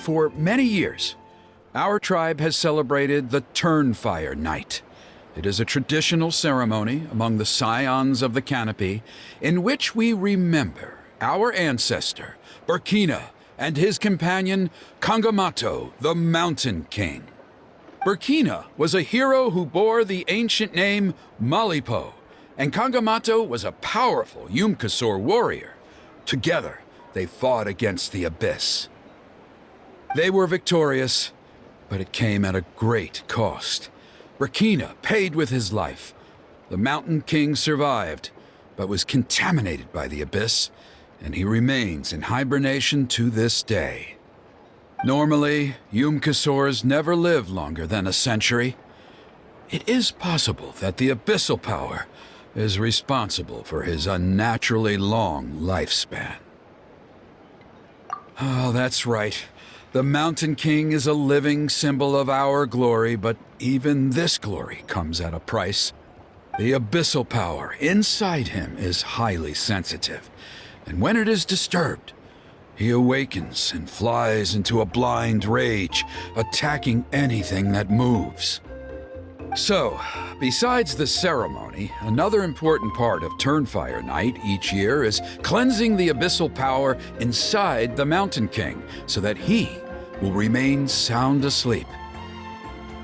For many years, our tribe has celebrated the Turnfire Night. It is a traditional ceremony among the Scions of the Canopy in which we remember our ancestor, Burkina, and his companion, Kangamato, the Mountain King. Burkina was a hero who bore the ancient name Malipo, and Kangamato was a powerful Yumkasor warrior. Together, they fought against the Abyss. They were victorious, but it came at a great cost. Burkina paid with his life. The Mountain King survived, but was contaminated by the Abyss, and he remains in hibernation to this day. Normally, Yumkasors never live longer than a century. It is possible that the Abyssal Power is responsible for his unnaturally long lifespan. Oh, that's right. The Mountain King is a living symbol of our glory, but even this glory comes at a price. The Abyssal Power inside him is highly sensitive, and when it is disturbed, he awakens and flies into a blind rage, attacking anything that moves. So, besides the ceremony, another important part of Turnfire Night each year is cleansing the abyssal power inside the Mountain King so that he will remain sound asleep.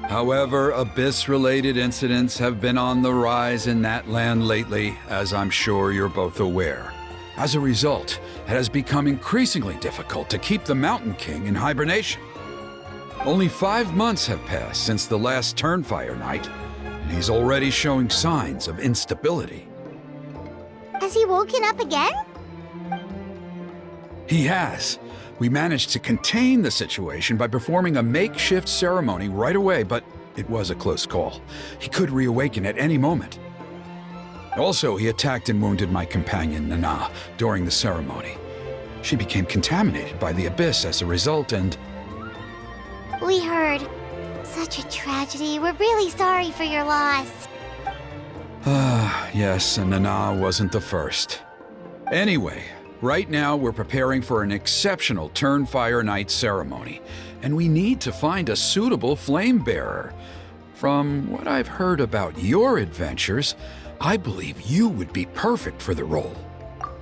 However, Abyss-related incidents have been on the rise in that land lately, as I'm sure you're both aware. As a result, it has become increasingly difficult to keep the Mountain King in hibernation. Only 5 months have passed since the last Turnfire Night, and he's already showing signs of instability. Has he woken up again? He has. We managed to contain the situation by performing a makeshift ceremony right away, but it was a close call. He could reawaken at any moment. Also, he attacked and wounded my companion, Nana, during the ceremony. She became contaminated by the Abyss as a result, and... We heard. Such a tragedy. We're really sorry for your loss. Yes, and Nana wasn't the first. Anyway, right now we're preparing for an exceptional Turnfire Night ceremony, and we need to find a suitable flame bearer. From what I've heard about your adventures, I believe you would be perfect for the role.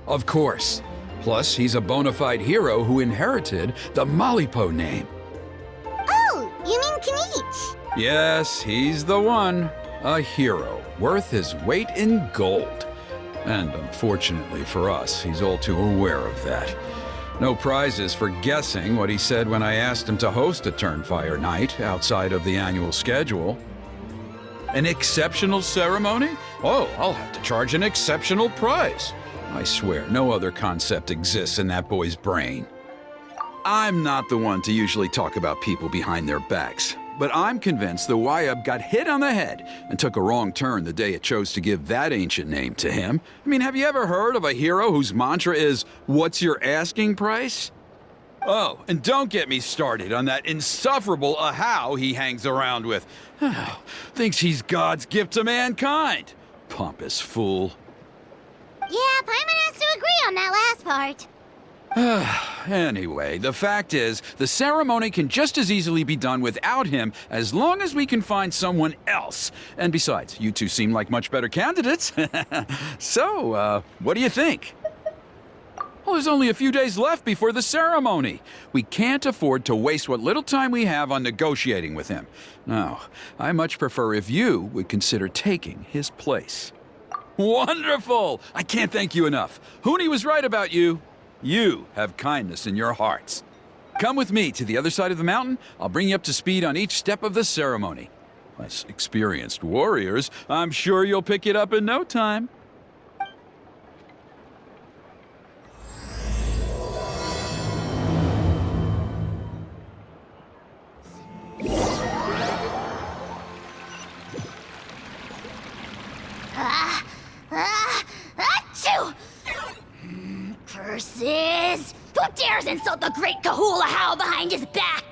Of course. Plus, he's a bona fide hero who inherited the Malipo name. Oh, you mean Kanich? Yes, he's the one. A hero, worth his weight in gold. And unfortunately for us, he's all too aware of that. No prizes for guessing what he said when I asked him to host a Turnfire Night outside of the annual schedule. An exceptional ceremony? Oh, I'll have to charge an exceptional price. I swear, no other concept exists in that boy's brain. I'm not the one to usually talk about people behind their backs, but I'm convinced the Wayab got hit on the head and took a wrong turn the day it chose to give that ancient name to him. I mean, have you ever heard of a hero whose mantra is, "What's your asking price?" Oh, and don't get me started on that insufferable Ahau he hangs around with. Thinks he's God's gift to mankind. Pompous fool. Yeah, Paimon has to agree on that last part. Anyway, the fact is, the ceremony can just as easily be done without him as long as we can find someone else. And besides, you two seem like much better candidates. So, what do you think? Well, there's only a few days left before the ceremony. We can't afford to waste what little time we have on negotiating with him. No, I much prefer if you would consider taking his place. Wonderful! I can't thank you enough. Huni was right about you. You have kindness in your hearts. Come with me to the other side of the mountain. I'll bring you up to speed on each step of the ceremony. As experienced warriors, I'm sure you'll pick it up in no time. Achoo! Curses! Who dares insult the great Kahula How behind his back?